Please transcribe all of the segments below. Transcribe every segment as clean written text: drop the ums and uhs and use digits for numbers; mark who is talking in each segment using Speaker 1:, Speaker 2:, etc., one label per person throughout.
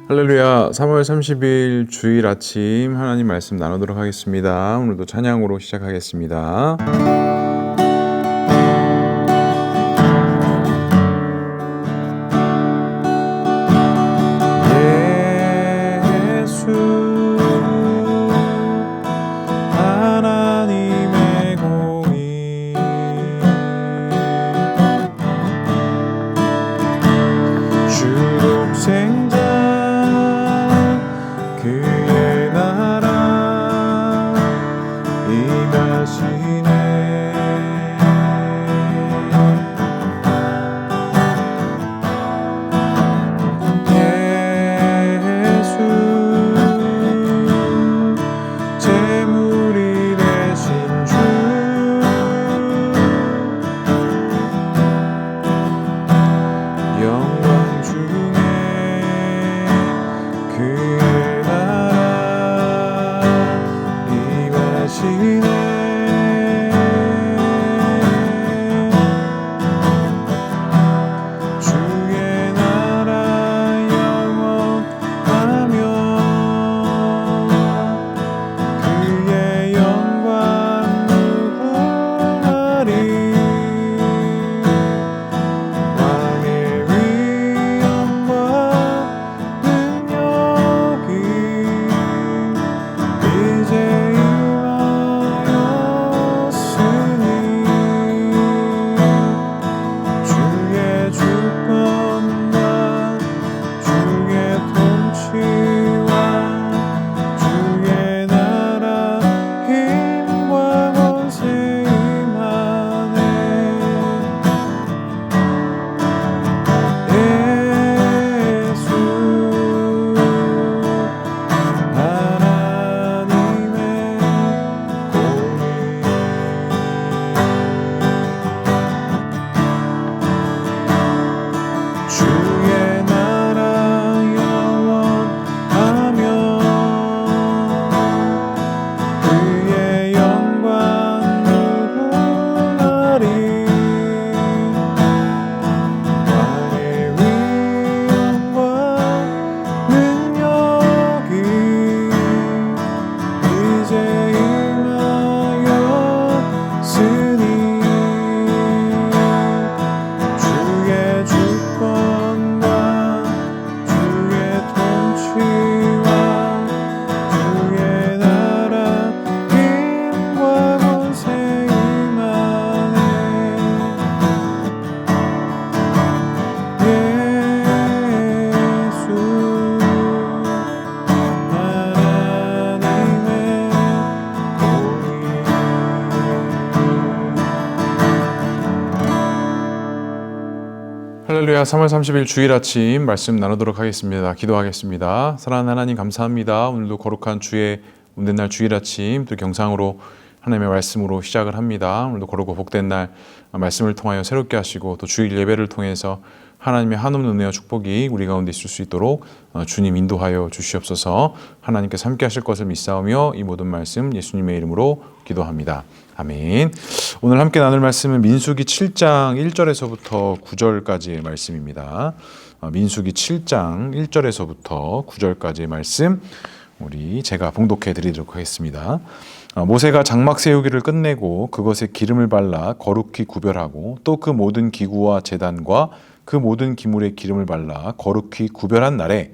Speaker 1: 할렐루야. 3월 30일 주일 아침 하나님 말씀 나누도록 하겠습니다. 오늘도 찬양으로 시작하겠습니다. 예수 하나님의 공의 주 독생자 그의 나라 임하시네. 예수 제물이 되신 주 영광 중에 그의 나라 임하시네. 주의 나라 영원하며 그의 영광 무궁하리. 왕의 위엄과 능력이 이제 임하였으니 주의 주권과 주의 통치와 주의 나라 힘과 권세 임하네. 예수 하나님의 공의 주의 나라 영원하며 그의 영광 무궁하리. 왕의 위엄과 능력이 이제 임하였으니 주의 주권과 주의 통치와 주의 나라 힘과 권세 임하네. 예수 하나님의 공의. 할렐루야. 3월 30일 주일 아침 말씀 나누도록 하겠습니다. 기도하겠습니다. 사랑하는 하나님 감사합니다. 오늘도 거룩한 주의 운된 날 주일 아침 또 경상으로 하나님의 말씀으로 시작을 합니다. 오늘도 거룩고 복된 날 말씀을 통하여 새롭게 하시고 또 주일 예배를 통해서 하나님의 한없는 은혜와 축복이 우리 가운데 있을 수 있도록 주님 인도하여 주시옵소서. 하나님께서 함께 하실 것을 믿사오며 이 모든 말씀 예수님의 이름으로 기도합니다. 아멘. 오늘 함께 나눌 말씀은 민수기 7장 1절에서부터 9절까지의 말씀입니다. 민수기 7장 1절에서부터 9절까지의 말씀 제가 봉독해 드리도록 하겠습니다. 모세가 장막 세우기를 끝내고 그것에 기름을 발라 거룩히 구별하고 또 그 모든 기구와 제단과 그 모든 기물에 기름을 발라 거룩히 구별한 날에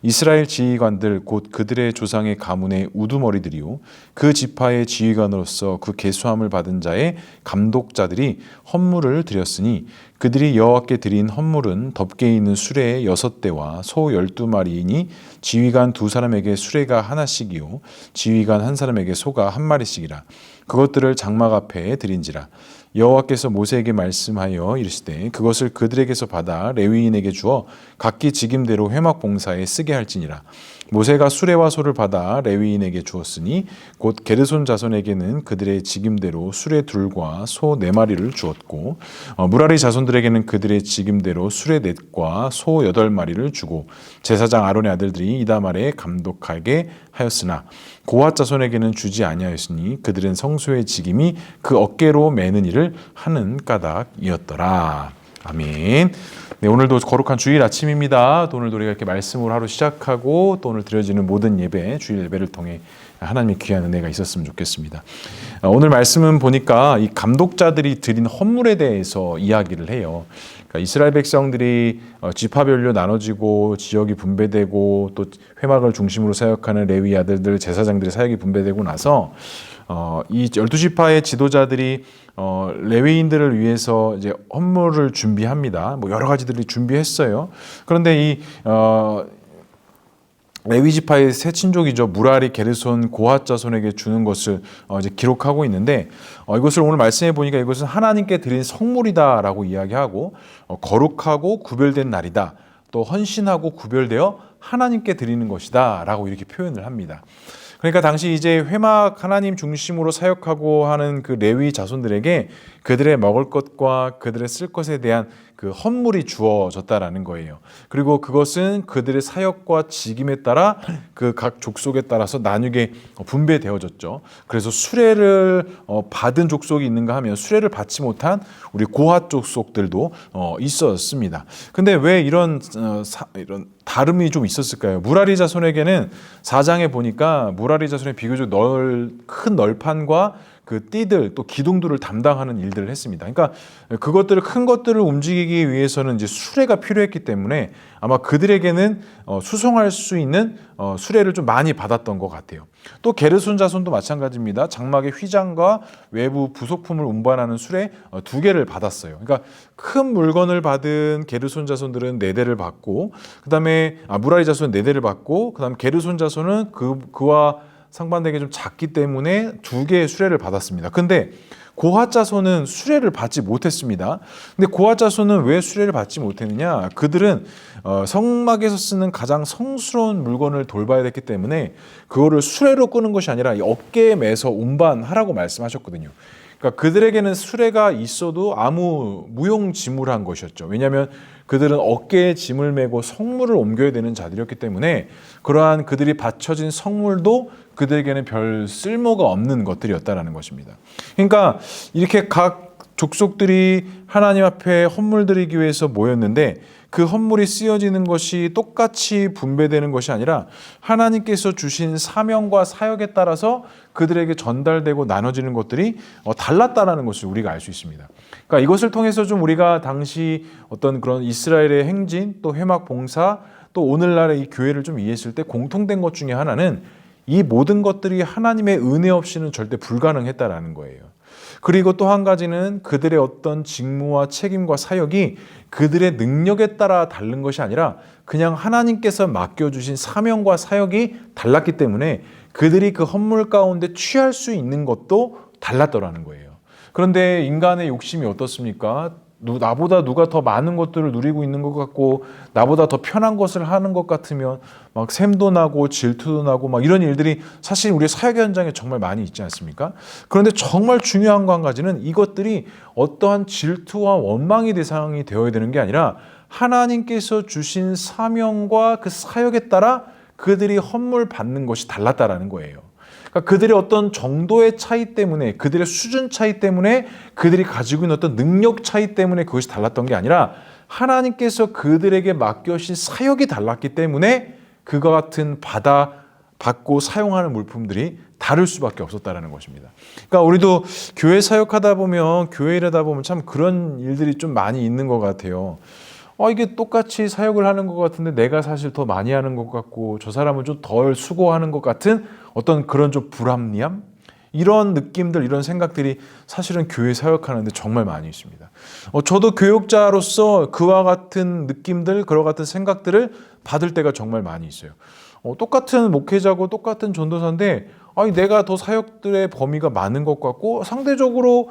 Speaker 1: 이스라엘 지휘관들 곧 그들의 조상의 가문의 우두머리들이요 그 지파의 지휘관으로서 그 계수함을 받은 자의 감독자들이 헌물을 드렸으니 그들이 여호와께 드린 헌물은 덮개 있는 수레 6대와 소 12마리이니 지휘관 2사람에게 수레가 하나씩이요 지휘관 1사람에게 소가 1마리씩이라. 그것들을 장막 앞에 드린지라. 여호와께서 모세에게 말씀하여 이르시되 그것을 그들에게서 받아 레위인에게 주어 각기 직임대로 회막 봉사에 쓰게 할지니라. 모세가 수레와 소를 받아 레위인에게 주었으니 곧 게르손 자손에게는 그들의 직임대로 수레 2과 소 4마리를 주었고 무라리 자손들에게는 그들의 직임대로 수레 4과 소 8마리를 주고 제사장 아론의 아들들이 이다말에 감독하게 하였으나 고핫 자손에게는 주지 아니하였으니 그들은 성소의 직임이 그 어깨로 매는 일을 하는 까닭이었더라. 아멘. 네, 오늘도 거룩한 주일 아침입니다. 또 오늘도 우리가 이렇게 말씀으로 하루 시작하고 또 오늘 드려지는 모든 예배, 주일 예배를 통해 하나님의 귀한 은혜가 있었으면 좋겠습니다. 오늘 말씀은 보니까 이 감독자들이 드린 헌물에 대해서 이야기를 해요. 그러니까 이스라엘 백성들이 지파별로 나눠지고 지역이 분배되고 또 회막을 중심으로 사역하는 레위 아들들, 제사장들의 사역이 분배되고 나서 이 12지파의 지도자들이 레위인들을 위해서 이제 헌물을 준비합니다. 뭐 여러 가지들이 준비했어요. 그런데 이 레위 지파의 세 친족이죠. 무라리, 게르손, 고핫 자손에게 주는 것을 이제 기록하고 있는데 이것을 오늘 말씀해 보니까 이것은 하나님께 드린 성물이다라고 이야기하고 거룩하고 구별된 날이다. 또 헌신하고 구별되어 하나님께 드리는 것이다라고 이렇게 표현을 합니다. 그러니까 당시 이제 회막 하나님 중심으로 사역하고 하는 그 레위 자손들에게 그들의 먹을 것과 그들의 쓸 것에 대한 그 헌물이 주어졌다라는 거예요. 그리고 그것은 그들의 사역과 직임에 따라 그 각 족속에 따라서 나뉘게 분배되어졌죠. 그래서 수레를 받은 족속이 있는가 하면 수레를 받지 못한 우리 고핫 족속들도 있었습니다. 근데 왜 이런 다름이 좀 있었을까요? 무라리 자손에게는 4장에 보니까 무라리 자손의 비교적 큰 널판과 그 띠들 또 기둥들을 담당하는 일들을 했습니다. 그러니까 그것들을 큰 것들을 움직이기 위해서는 이제 수레가 필요했기 때문에 아마 그들에게는 수송할 수 있는 수레를 좀 많이 받았던 것 같아요. 또 게르손 자손도 마찬가지입니다. 장막의 휘장과 외부 부속품을 운반하는 수레 2개를 받았어요. 그러니까 큰 물건을 받은 게르손 자손들은 4대를 받고 그다음에 무라리 자손은 4대를 받고 그다음 게르손 자손은 그와 상반되게 좀 작기 때문에 2개의 수레를 받았습니다. 근데 고핫 자손은 수레를 받지 못했습니다. 근데 고핫 자손은 왜 수레를 받지 못했느냐? 그들은 성막에서 쓰는 가장 성스러운 물건을 돌봐야 됐기 때문에 그거를 수레로 끄는 것이 아니라 어깨에 매서 운반하라고 말씀하셨거든요. 그러니까 그들에게는 수레가 있어도 아무 무용지물한 것이었죠. 왜냐하면 그들은 어깨에 짐을 메고 성물을 옮겨야 되는 자들이었기 때문에 그러한 그들이 바쳐진 성물도 그들에게는 별 쓸모가 없는 것들이었다라는 것입니다. 그러니까 이렇게 각 족속들이 하나님 앞에 헌물 드리기 위해서 모였는데 그 헌물이 쓰여지는 것이 똑같이 분배되는 것이 아니라 하나님께서 주신 사명과 사역에 따라서 그들에게 전달되고 나눠지는 것들이 달랐다라는 것을 우리가 알 수 있습니다. 그러니까 이것을 통해서 좀 우리가 당시 어떤 그런 이스라엘의 행진 또 회막 봉사 또 오늘날의 이 교회를 좀 이해했을 때 공통된 것 중에 하나는 이 모든 것들이 하나님의 은혜 없이는 절대 불가능했다라는 거예요. 그리고 또 한 가지는 그들의 어떤 직무와 책임과 사역이 그들의 능력에 따라 다른 것이 아니라 그냥 하나님께서 맡겨주신 사명과 사역이 달랐기 때문에 그들이 그 헌물 가운데 취할 수 있는 것도 달랐더라는 거예요. 그런데 인간의 욕심이 어떻습니까? 나보다 누가 더 많은 것들을 누리고 있는 것 같고 나보다 더 편한 것을 하는 것 같으면 막 샘도 나고 질투도 나고 막 이런 일들이 사실 우리의 사역 현장에 정말 많이 있지 않습니까? 그런데 정말 중요한 거 한 가지는 이것들이 어떠한 질투와 원망의 대상이 되어야 되는 게 아니라 하나님께서 주신 사명과 그 사역에 따라 그들이 헌물 받는 것이 달랐다라는 거예요. 그러니까 그들의 어떤 정도의 차이 때문에 그들의 수준 차이 때문에 그들이 가지고 있는 어떤 능력 차이 때문에 그것이 달랐던 게 아니라 하나님께서 그들에게 맡겨신 사역이 달랐기 때문에 그와 같은 받고 사용하는 물품들이 다를 수밖에 없었다는 것입니다. 그러니까 우리도 교회 사역하다 보면 교회 일하다 보면 참 그런 일들이 좀 많이 있는 것 같아요. 이게 똑같이 사역을 하는 것 같은데 내가 사실 더 많이 하는 것 같고 저 사람은 좀 덜 수고하는 것 같은 어떤 그런 좀 불합리함? 이런 느낌들, 이런 생각들이 사실은 교회 사역하는데 정말 많이 있습니다. 저도 교육자로서 그와 같은 느낌들, 그와 같은 생각들을 받을 때가 정말 많이 있어요. 똑같은 목회자고 똑같은 전도사인데 내가 더 사역들의 범위가 많은 것 같고 상대적으로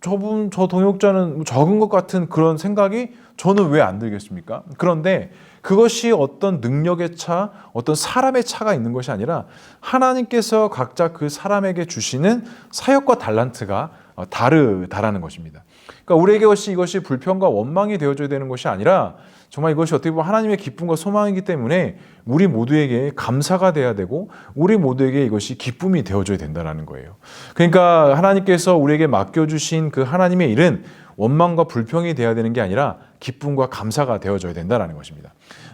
Speaker 1: 저 동역자는 적은 것 같은 그런 생각이 저는 왜 안 들겠습니까? 그런데 그것이 어떤 능력의 차, 어떤 사람의 차가 있는 것이 아니라 하나님께서 각자 그 사람에게 주시는 사역과 달란트가 다르다라는 것입니다. 그러니까 우리에게 이것이 불평과 원망이 되어줘야 되는 것이 아니라 정말 이것이 어떻게 보면 하나님의 기쁨과 소망이기 때문에 우리 모두에게 감사가 돼야 되고 우리 모두에게 이것이 기쁨이 되어줘야 된다는 거예요. 그러니까 하나님께서 우리에게 맡겨주신 그 하나님의 일은 원망과 불평이 되어야 되는 게 아니라 기쁨과 감사가 되어져야 된다는 것입니다.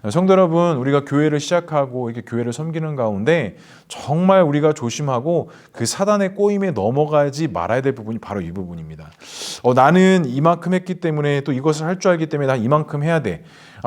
Speaker 1: 성도 여러분, 우리가 교회를 시작하고 이렇게 교회를 섬기는 가운데 정말 우리가 조심하고 그 사단의 꼬임에 넘어가지 말아야 될 부분이 바로 이 부분입니다. 나는 이만큼 했기 때문에 또 이것을 할 줄 알기 때문에 난 이만큼 해야 돼.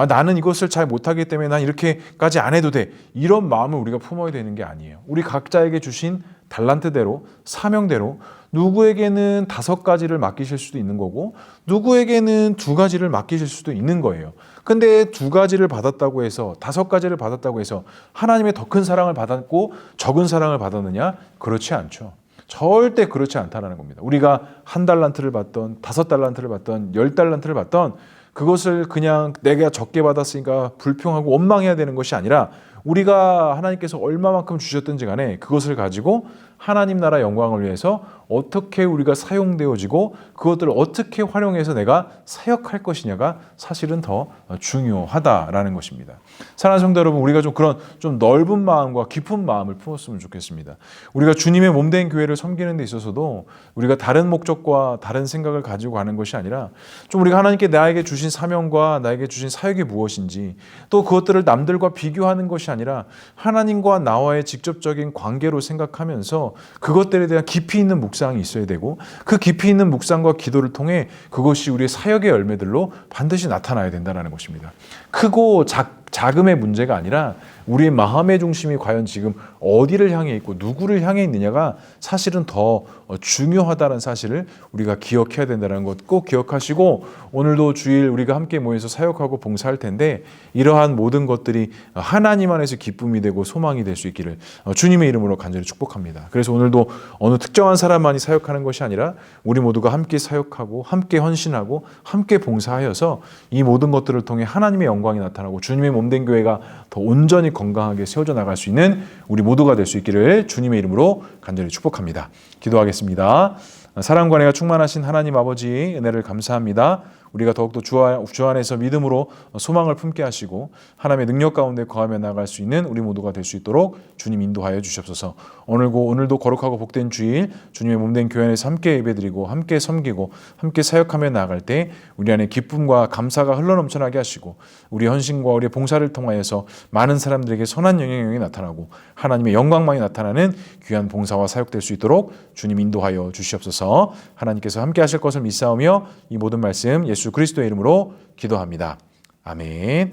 Speaker 1: 나는 이것을 잘 못하기 때문에 난 이렇게까지 안 해도 돼. 이런 마음을 우리가 품어야 되는 게 아니에요. 우리 각자에게 주신 달란트대로, 사명대로 누구에게는 5가지를 맡기실 수도 있는 거고 누구에게는 2가지를 맡기실 수도 있는 거예요. 근데 2가지를 받았다고 해서 5가지를 받았다고 해서 하나님의 더 큰 사랑을 받았고 적은 사랑을 받았느냐? 그렇지 않죠. 절대 그렇지 않다는 겁니다. 우리가 1달란트를 받던 5달란트를 받던 10달란트를 받던 그것을 그냥 내가 적게 받았으니까 불평하고 원망해야 되는 것이 아니라 우리가 하나님께서 얼마만큼 주셨든지 간에 그것을 가지고 하나님 나라 영광을 위해서 어떻게 우리가 사용되어지고 그것들을 어떻게 활용해서 내가 사역할 것이냐가 사실은 더 중요하다라는 것입니다. 사랑하는 성도 여러분, 우리가 좀 그런 좀 넓은 마음과 깊은 마음을 품었으면 좋겠습니다. 우리가 주님의 몸된 교회를 섬기는 데 있어서도 우리가 다른 목적과 다른 생각을 가지고 가는 것이 아니라 좀 우리가 하나님께 나에게 주신 사명과 나에게 주신 사역이 무엇인지 또 그것들을 남들과 비교하는 것이 아니라 하나님과 나와의 직접적인 관계로 생각하면서 그것들에 대한 깊이 있는 묵상이 있어야 되고 그 깊이 있는 묵상과 기도를 통해 그것이 우리의 사역의 열매들로 반드시 나타나야 된다는 것입니다. 크고 자금의 문제가 아니라 우리의 마음의 중심이 과연 지금 어디를 향해 있고 누구를 향해 있느냐가 사실은 더 중요하다는 사실을 우리가 기억해야 된다는 것 꼭 기억하시고 오늘도 주일 우리가 함께 모여서 사역하고 봉사할 텐데 이러한 모든 것들이 하나님 안에서 기쁨이 되고 소망이 될 수 있기를 주님의 이름으로 간절히 축복합니다. 그래서 오늘도 어느 특정한 사람만이 사역하는 것이 아니라 우리 모두가 함께 사역하고 함께 헌신하고 함께 봉사하여서 이 모든 것들을 통해 하나님의 영광이 나타나고 주님의 몸된 교회가 더 온전히 건강하게 세워져 나갈 수 있는 우리 모두가 될 수 있기를 주님의 이름으로 간절히 축복합니다. 기도하겠습니다. 사랑과 은혜가 충만하신 하나님 아버지 은혜를 감사합니다. 우리가 더욱더 주 안에서 믿음으로 소망을 품게 하시고 하나님의 능력 가운데 거하며 나아갈 수 있는 우리 모두가 될 수 있도록 주님 인도하여 주시옵소서. 오늘도 거룩하고 복된 주일 주님의 몸된 교회 안에서 함께 예배드리고 함께 섬기고 함께 사역하며 나아갈 때 우리 안에 기쁨과 감사가 흘러넘쳐나게 하시고 우리 헌신과 우리의 봉사를 통하여서 많은 사람들에게 선한 영향력이 나타나고 하나님의 영광만이 나타나는 귀한 봉사와 사역될 수 있도록 주님 인도하여 주시옵소서. 하나님께서 함께 하실 것을 믿사오며 이 모든 말씀 예수 그리스도의 이름으로 기도합니다. 아멘.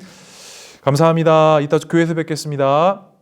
Speaker 1: 감사합니다. 이따 교회에서 뵙겠습니다.